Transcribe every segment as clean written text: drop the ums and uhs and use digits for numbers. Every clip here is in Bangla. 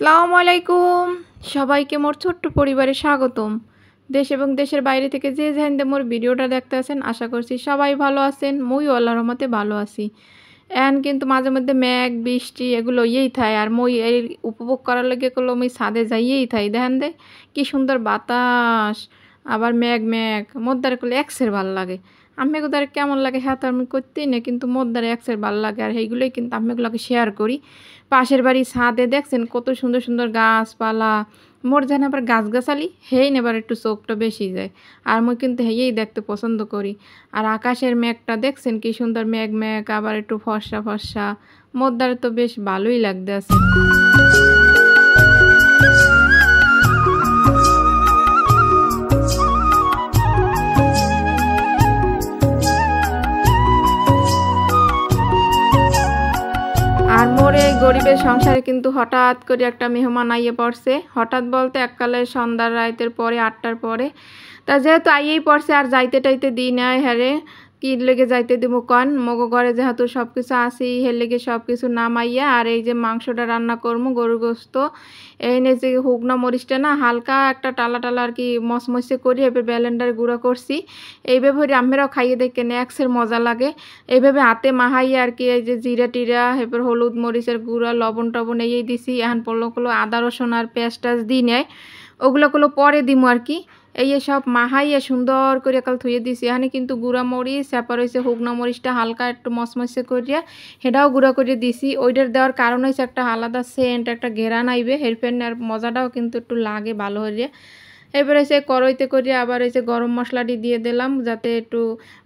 আসসালামু আলাইকুম সবাইকে মোর ছোট্ট পরিবারে স্বাগতম। দেশ এবং দেশের বাইরে থেকে যে যেখানে মোর ভিডিওটা দেখতে আছেন আশা করছি সবাই ভালো আছেন। মুইও আল্লাহর রহমতে ভালো আছি। এখন কিন্তু মাঝে মধ্যে মেঘ বৃষ্টি এগুলো ইয়েই থাকে আর মই এই উপভোগ করার লাগে এগুলো আমি ছাদে যাইয়েই থাই। দেখেন দে কি সুন্দর বাতাস, আবার মেঘ মেঘ মোর দ্বারা করলে একসের ভাল লাগে। আম্মেগো দ্বারা কেমন লাগে হ্যাঁ তো আমি করতেই না, কিন্তু মোর দ্বারা একসের ভাল লাগে আর সেইগুলোই কিন্তু আম্মেগুলোকে শেয়ার করি। পাশের বাড়ি ছাদে দেখছেন কত সুন্দর সুন্দর গাছপালা, মোর যেন আবার গাছগাছালি হেই নেবার একটু চোখটা বেশি যায় আর মই কিন্তু হেয়েই দেখতে পছন্দ করি। আর আকাশের মেঘটা দেখছেন কি সুন্দর মেঘ মেঘ, আবার একটু ফর্সা ফর্সা, মোর দ্বারা তো বেশ ভালোই লাগতে আছে। আর মোর এই গরিবের সংসারে কিন্তু হঠাৎ করে একটা মেহমান আইয়ে পড়ছে। হঠাৎ বলতে এককালে সন্ধ্যার রাইতের পরে 8টার পরে, তা যেহেতু আইয়েই পড়ছে আর যাইতে টাইতে দিই নাই হ্যারে কি লেগে যাইতে দিব কন, মগো ঘরে যেহেতু সব কিছু আসি হের লেগে সব কিছু নামাইয়া আর এই যে মাংসটা রান্না করবো গরুর গোস্ত, এই নে যে হুগনা মরিচটা না হালকা একটা টালা টালা আর কি মসমসে করি এবার ব্যালেন্ডার গুঁড়া করছি। এইভাবে আমেরাও খাইয়ে দেখে নেক্সের মজা লাগে। এইভাবে হাতে মাহাইয়া আর কি এই যে জিরা টিরা এবার হলুদ মরিচের গুঁড়া লবণ টবণ এই দিছি। এখন পড়লো আদা রসুন আর পেঁয়াজ টাজ দিই নেয়, ওগুলো পরে দিমু আর কি। এই সব মাহাইয়া সুন্দর করে কাল থুয়ে দিছি। এখানে কিন্তু গুঁড়া মরিচ ব্যাপার হয়েছে হুগনা মরিচটা হালকা একটু মসমসে করিয়া সেটাও গুঁড়া করে দিছি। ওইটার দেওয়ার কারণ হয়েছে একটা আলাদা সেন্ট একটা ঘেরান আইবে হেরফেন আর মজাটাও কিন্তু একটু লাগে ভালো হয়ে। এবার এসে কড়াইতে করে আবার এসে গরম মশলাটি দিয়ে দিলাম যাতে একটু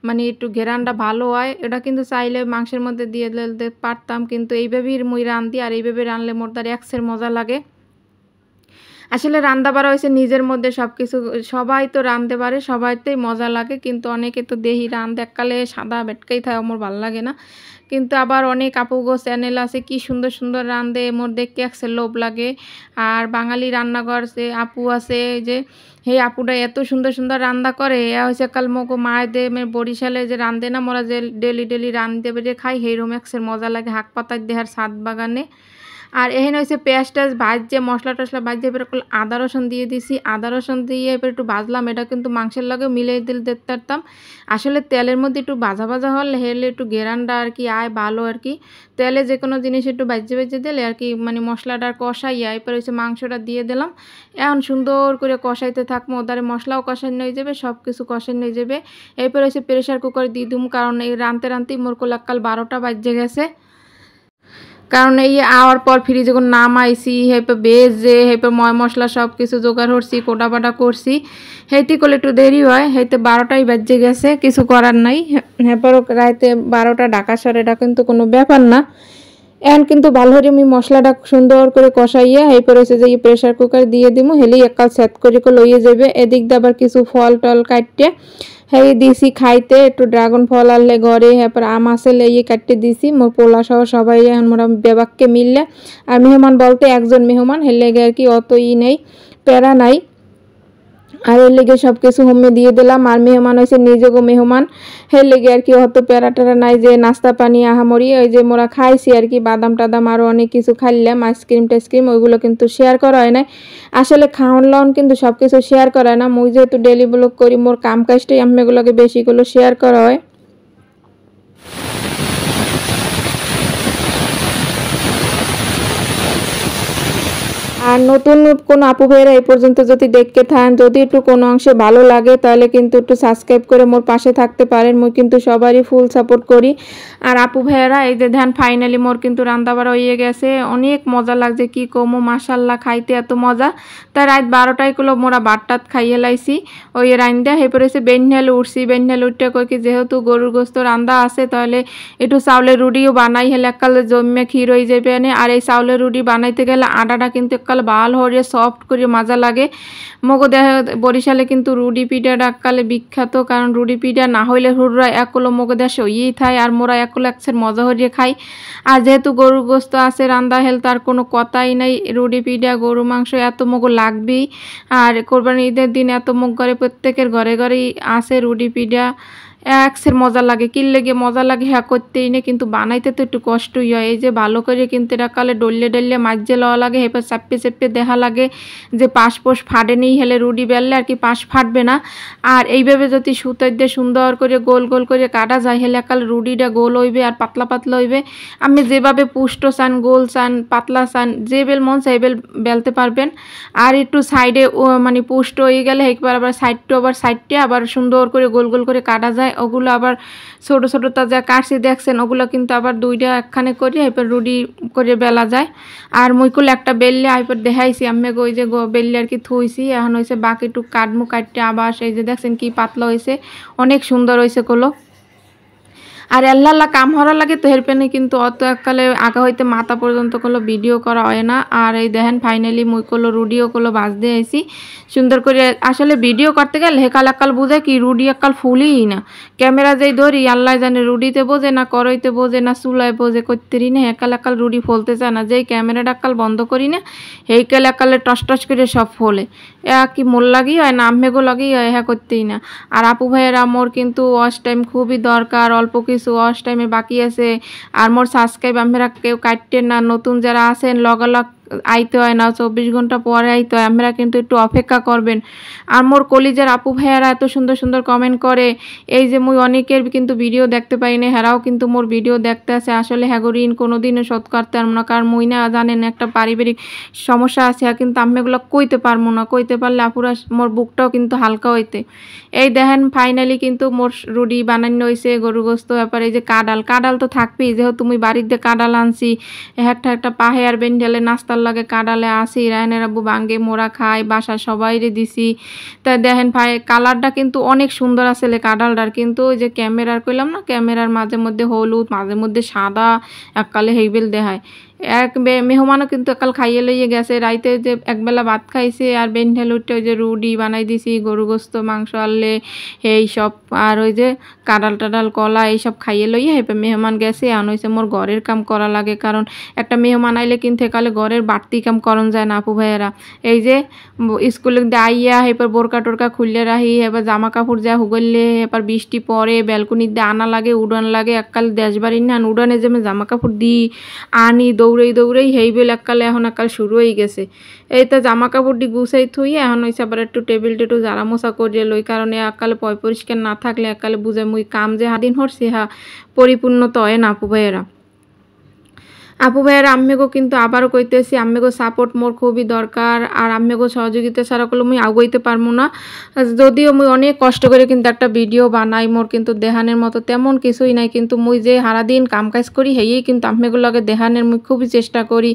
মানে একটু ঘেরানটা ভালো হয়। এটা কিন্তু চাইলে মাংসের মধ্যে দিয়ে দিতে পারতাম, কিন্তু এইভাবেই মুই রান্ধি আর এইভাবে রানলে মোর দ্বারা একসের মজা লাগে। আসলে রান্না বাড়া হয়েছে নিজের মধ্যে সব কিছু, সবাই তো রাঁধতে পারে সবাইতেই মজা লাগে, কিন্তু অনেকে তো দেহি রাঁধতে এককালে সাদা বেটকাই থাকে আমার ভালো লাগে না। কিন্তু আবার অনেক আপুগো চ্যানেল আছে কি সুন্দর সুন্দর রাঁধে মোর দেখতে একসে লোভ লাগে। আর বাঙালি রান্নাঘর যে আপু আছে যে সেই আপুটা এত সুন্দর সুন্দর রান্না করে, হয়েছে কাল মগো মায়েদের বরিশালে যে রাঁধে না মোরা যে ডেলি ডেলি রাঁধতে বেড়ে খাই সেইরকম একসের মজা লাগে হাক পাতার দেহার ছাদ বাগানে। আর এখানে হয়েছে পেঁয়াজ টাজ ভাজছে মশলা টশলা ভাজছে এবার আদা রসুন দিয়ে দিছি। আদা রসুন দিয়ে এবার একটু ভাজলাম, এটা কিন্তু মাংসের লগে মিলিয়ে দিলে দেখতে পারতাম। আসলে তেলের মধ্যে একটু ভাজা ভাজা হলে হেলে একটু ঘেরানটা আর কি আয় ভালো আর কি। তেলে যে কোনো জিনিস একটু ভাজে ভাজে দিলে আর কি মানে মশলাটা কষাইয়া এরপর হচ্ছে মাংসটা দিয়ে দিলাম। এখন সুন্দর করে কষাইতে থাকবো, ওদারে মশলাও কষানো হয়ে যাবে সব কিছু কষানো হয়ে যাবে। এরপর হচ্ছে প্রেশার কুকারে দিয়ে দিম, কারণ এই রাঁধতে রাঁধতেই মোর কোলাকাল 12টা বাজে গেছে। কারণ এই আওয়ার পর ফ্রি যখন নামাইছি হেপে বেজে হেপে ময় মশলা সব কিছু জোগাড় করছি কোটা বাটা করছি, হেঁতে করলে একটু দেরি হয়, হেঁতে 12টাই বাজে গেছে কিছু করার নাই। হেপর রাইতে 12টা ঢাকা সর এটা কিন্তু কোনো ব্যাপার না। এখন কিন্তু ভালো করে আমি মশলাটা সুন্দর করে কষাইয়া এরপর হচ্ছে যে প্রেশার কুকার দিয়ে দিব, হেলেই একাল সেট করে লইয়ে যাবে। এদিক দিয়ে আবার কিছু ফল টল কাটতে হ্যাঁ দিছি খাইতে, একটু ড্রাগন ফল আনলে ঘরে এরপর আম আসে লেগে কাটতে দিছি। মোর পোলা সহ সবাই মোরা বেবাককে মিললে, আর মেহমান বলতে একজন মেহমান হের লেগে আর কি অত নেই প্যারা নাই। আর এর লেগে সব কিছু হোমে দিয়ে দিলাম। আর মেহমান হয়েছে নিজেগো মেহমান হের লেগে আর কি অত প্যারা টেরা নাই যে নাস্তা পানি আহামরি ওই যে মোরা খাইছি আর কি বাদাম টাদাম আরও অনেক কিছু খাইলাম আইসক্রিম টাইসক্রিম, ওইগুলো কিন্তু শেয়ার করা হয় না। আসলে খাওয়ান লন কিন্তু সব কিছু শেয়ার করা হয় না, মুই যেহেতু ডেলি ব্লগ করি মোর কাম কাজটাই আম্মেগুলোকে বেশিগুলো শেয়ার করা হয়। আর নতুন কোনো আপু ভাইয়েরা এই পর্যন্ত যদি দেখতে থাকেন, যদি একটু কোনো অংশে ভালো লাগে তাহলে কিন্তু একটু সাবস্ক্রাইব করে মোর পাশে থাকতে পারেন, মুই কিন্তু সবারই ফুল সাপোর্ট করি। আর আপু ভাইয়েরা এই যে ধ্যান ফাইনালি মোর কিন্তু রান্দাবাড়া হয়ে গেছে, অনেক মজা লাগছে কি কমো মাশাল্লাহ খাইতে এত মজা। তাই রাত 12টায় গুলো মোরা বাটটাত খাইয়ে লাইছি ওই রান্দা হেপরে এসে বেন্যালে উঠছি। বেন্যালে উঠতে কই কি যেহেতু গরুর গোস্ত রান্দা আছে তাহলে একটু চাউলের রুটিও বানাই হেলে এককালে জমিয়ে ক্ষীর হয়ে যাবে। আর এই চাউলের রুটি বানাইতে গেলে আটাটা কিন্তু ভালো হয়ে সফট করে মজা লাগে। মগো দেখা বরিশালে কিন্তু রুডি পিঠাটা এককালে বিখ্যাত, কারণ রুডি পিঠা না হইলে হুররা একলো মগো দেশে হইয়েই থাই আর মোরা একলো একসের মজা হরিয়ে খাই। আর যেহেতু গরুর গোস্ত আছে রান্দা হেল তার কোনো কথাই নাই, রুডি পিঠা গরু মাংস এত মগো লাগবেই। আর কোরবানি ঈদের দিন এত মুখ ঘরে প্রত্যেকের ঘরে ঘরেই আছে রুডি পিঠা। একসের মজা লাগে, কি লেগে মজা লাগে হ্যাঁ করতেই না, কিন্তু বানাইতে তো একটু কষ্টই হয়। এই যে ভালো করে কিন্তু এটা কালে ডললে ডললে মাঝে লওয়া লাগে, এবার চাপ্পে চাপ্পে দেখা লাগে যে পাশ পোষ ফাটে নেই, হেলে রুটি বেললে আর কি পাশ ফাটবে না। আর এইভাবে যদি সুতার দিয়ে সুন্দর করে গোল গোল করে কাটা যায়, হেলে কালে রুটিটা গোল হইবে আর পাতলা পাতলা হইবে। আপনি যেভাবে পুষ্ট চান, গোল চান, পাতলা চান, যে বেল মন চাই বেল বেলতে পারবেন। আর একটু সাইডে মানে পুষ্ট হয়ে গেলে একবার আবার সাইডটা আবার সুন্দর করে গোল গোল করে কাটা যায়। ওগুলো আবার ছোটো ছোটো যা কাটছি দেখছেন, ওগুলো কিন্তু আবার দুইটা একখানে করে এরপর রুটি করে বেলা যায়। আর মুইকুল একটা বেললে এরপর দেখাইছি আমি ওই যে বেললে আর কি থুইছি, এখন হয়েছে বাকিটুক কাটমু, কাটতে আবার সেই যে দেখছেন কি পাতলা হয়েছে, অনেক সুন্দর হয়েছে কলো। আর আল্লাহ কাম হরা লাগে তো হেরপেনে কিন্তু অত এককালে আগা হইতে মাথা পর্যন্ত কোনো ভিডিও করা হয় না। আর এই দেখেন ফাইনালি মুই কলো রুডিও কলো বাজ দিয়ে আইসি সুন্দর করে। আসলে ভিডিও করতে গেলে হেকাল একাল বোঝে কি রুডি একাল ফুলই না, ক্যামেরা যেই ধরি আল্লাহ জানে রুডিতে বোঝে না, করইতে বোঝে না, চুলায় বোঝে, করতেরি না, একাল একাল রুডি ফলতে চায় না। যেই ক্যামেরাটা একাল বন্ধ করি না হেইকাল একালে টস টস করে সব ফলে। কি মোর লাগি হয় না আম্মেগো লাগি হয়, হ্যাঁ করতেই না। আর আপু ভাইয়েরা মোর কিন্তু ওয়াশ টাইম খুবই দরকার, অল্প কিছু ওয়াশ টাইমে বাকি আছে। আর মোর সাবস্ক্রাইব আমরা কেউ কাটতেন না, নতুন যারা আছেন লগালগ আইতে হয় না, 24 ঘন্টা পরে আইতে হয়, আমরা কিন্তু একটু অপেক্ষা করবেন। আর মোর কলিজার আপু ভাইয়ারা এত সুন্দর সুন্দর কমেন্ট করে, এই যে মুই অনেকের কিন্তু ভিডিও দেখতে পাই না, হেরাও কিন্তু মোর ভিডিও দেখতে আছে। আসলে হ্যাগরিন কোনোদিনও শোধ করতে পারবো না, কারণ মুই না জানেন একটা পারিবারিক সমস্যা আছে, কিন্তু আমি এগুলো কইতে পারবো না, কইতে পারলে আপুরা মোর বুকটাও কিন্তু হালকা হইতে। এই দেখেন ফাইনালি কিন্তু মোর রুডি বানানো হয়েছে, গরু গোস্ত ব্যাপারে। এই যে কাডাল তো থাকবেই, যেহেতু তুমি বাড়িতে কাডাল আনছি, একটা পাহে আর বেন্ডেলে নাস্তার লাগে কাডালে আসি, রায়নের আব্বু বাঙ্গে মোরা খায়, বাসা সবাইরে দিছি। তাই দেখেন ভাই কালারটা কিন্তু অনেক সুন্দর আসলে কাডালটার, কিন্তু ওই যে ক্যামেরার কইলাম না, ক্যামেরার মাঝে মধ্যে হলুদ, মাঝে মধ্যে সাদা, এককালে হেইবেল দেখায়। এক মেহমানও কিন্তু একাল খাইয়ে লইয়ে গেছে, রাইতে যে একবেলা ভাত খাইছে, আর বেন্ডেল উঠে ওই যে রুডি বানাই দিছি, গরু গোস্ত, মাংস আনলে এই সব, আর ওই যে কাডাল টাডাল কলা এইসব খাইয়ে লইয়ে হেপে মেহমান গেছে। আন হয়েছে মোর ঘরের কাম করা লাগে, কারণ একটা মেহমান আইলে কিন্তু একালে ঘরের বাড়তি কাম করন যায় না আপু ভাইয়েরা। এই যে স্কুলে আইয়া এবার বোরকা টোরকা খুললে রাহি, এবার জামা কাপড় যা হুগললে, এবার বৃষ্টি পরে ব্যালকনির দিয়ে আনা লাগে, উড়ান লাগে, এককাল দেশবাড়ি না উড়ানে যে জামা কাপড় দিই আনি দৌড়েই হেইবেল এককালে এখন এককাল শুরু হয়ে গেছে। এই তো জামা কাপড়টি গুছাই থুই, এখন হয়েছে আবার একটু টেবিলটা একটু জারা মোছা করিয়ে লই, কারণ এককালে পরিষ্কার না থাকলে এককালে বুঝে মুই কাম যে হাদিন হরছি হা পরিপূর্ণ তো হয় না আপু ভাইয়েরা। আপু ভাইয়েরা আম্মেগো কিন্তু আবারও কইতেছি, আম্মেগো সাপোর্ট মোর খুবই দরকার, আর আম্মেগো সহযোগিতা ছাড়া করলে মুই আগাইতে পারবো না। যদিও মুই অনেক কষ্ট করে কিন্তু একটা ভিডিও বানাই, মোর কিন্তু দেহানের মতো তেমন কিছুই নাই, কিন্তু মুই যে সারাদিন কাম কাজ করি হেই কিন্তু আম্মেগো লাগে দেহানের মুই খুবই চেষ্টা করি।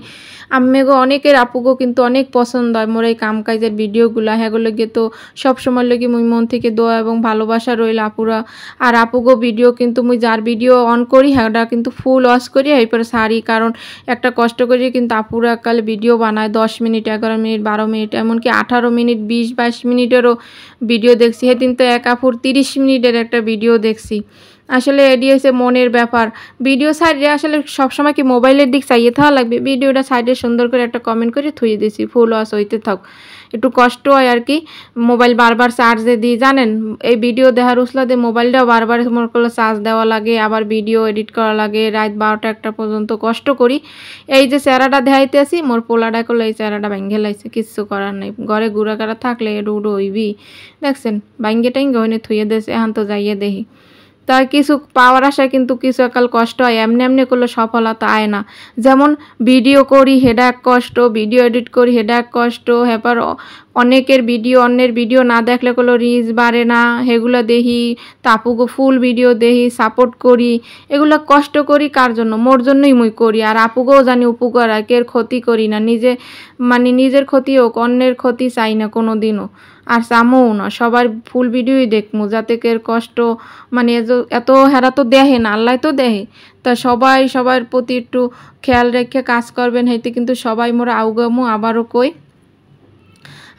আম্মেগো অনেকের আপুগো কিন্তু অনেক পছন্দ হয় মোর এই কাম কাজের ভিডিওগুলো, হ্যাগুলো গিয়ে তো সবসময় লাগে মুই মন থেকে দোয়া এবং ভালোবাসা রইল আপুরা। আর আপুগো ভিডিও কিন্তু মুই যার ভিডিও অন করি হ্যাঁ কিন্তু ফুল ওয়াশ করি এরপরে সারি, কারণ একটা কষ্ট করে কিন্তু আপুরা কালে ভিডিও বানায় 10 মিনিট, 11 মিনিট, 12 মিনিট, এমনকি 18 মিনিট, 20-22 মিনিটেরও ভিডিও দেখছি। সেদিন তো এক আপুর 30 মিনিটের একটা ভিডিও দেখছি। আসলে এটি হচ্ছে মনের ব্যাপার। ভিডিও সাইডে আসলে সবসময় কি মোবাইলের দিক চাইয়ে থাকা লাগবে, ভিডিওটা সাইডে সুন্দর করে একটা কমেন্ট করে থুয়ে দিছি, ফুল ওয়াশ হইতে থাক। একটু কষ্ট হয় আর কি, মোবাইল বারবার চার্জে দিই জানেন, এই ভিডিও দেখার উসলাতে মোবাইলটাও বারবার মনে করলে চার্জ দেওয়া লাগে, আবার ভিডিও এডিট করা লাগে, রাত 12টা-1টা পর্যন্ত কষ্ট করি। এই যে চেহারাটা দেখাইতে আসি মোর পোলাটা করলে এই চেহারাটা ভাঙ্গে লাইছে, কিচ্ছু করার নেই, ঘরে গুড়াকারা থাকলে এডু উডু হইবি। দেখছেন ভাঙ্গে টাঙ্গে হইনে থুয়ে দিয়েছে, এখন তো যাইয়ে দেখি। তার কিছু পাওয়ার আশায় কিন্তু কিছু একাল কষ্ট হয়, এমনি এমনি করলে সফলতা আয় না। যেমন ভিডিও করি হেডা এক কষ্ট, ভিডিও এডিট করি হেডা এক কষ্ট, হেপার অনেকের ভিডিও অন্যের ভিডিও না দেখলে কোনো রিচ বাড়ে না, সেগুলো দেখি, তাপুগো ফুল ভিডিও দেখি, সাপোর্ট করি, এগুলো কষ্ট করি কার জন্য, মোর জন্যই মুই করি। আর আপুগোও জানি উপকার হয়, কের ক্ষতি করি না, নিজের ক্ষতি হোক, অন্যের ক্ষতি চাই না কোনো দিনও, আর চামও না, সবার ফুল ভিডিওই দেখমু, যাতে কের কষ্ট এত হেরা তো দেহে না, আল্লাহ তো দেহে। তা সবাই সবার প্রতি একটু খেয়াল রেখে কাজ করবেন, হেতে কিন্তু সবাই মোরা আউগামু। আবারও কই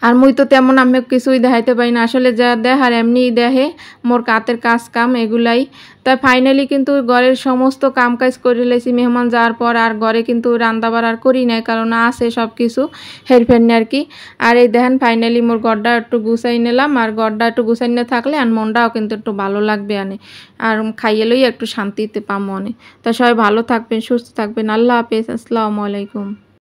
আর মুই তো তেমন আমি কিছুই দেখাইতে পারি না, আসলে যা দেখ আর এমনিই দেখে মোর কাতের কাজ কাম এগুলাই। তাই ফাইনালি কিন্তু ঘরের সমস্ত কাম কাজ করে লেছি মেহমান যাওয়ার পর, আর ঘরে কিন্তু রান্না বাড়া আর করি নাই, কারণ আছে সব কিছু হেরফের আর কি। আর এই দেখেন ফাইনালি মোর গড়টা একটু গুছাই নিলাম, আর গড়টা একটু গুছাই নিয়ে থাকলে আর মনটাও কিন্তু একটু ভালো লাগবে আনে, আর খাইয়ে লই একটু শান্তিতে পাম মনে। তা সবাই ভালো থাকবেন, সুস্থ থাকবেন, আল্লাহ হাফেজ, আসসালামু আলাইকুম।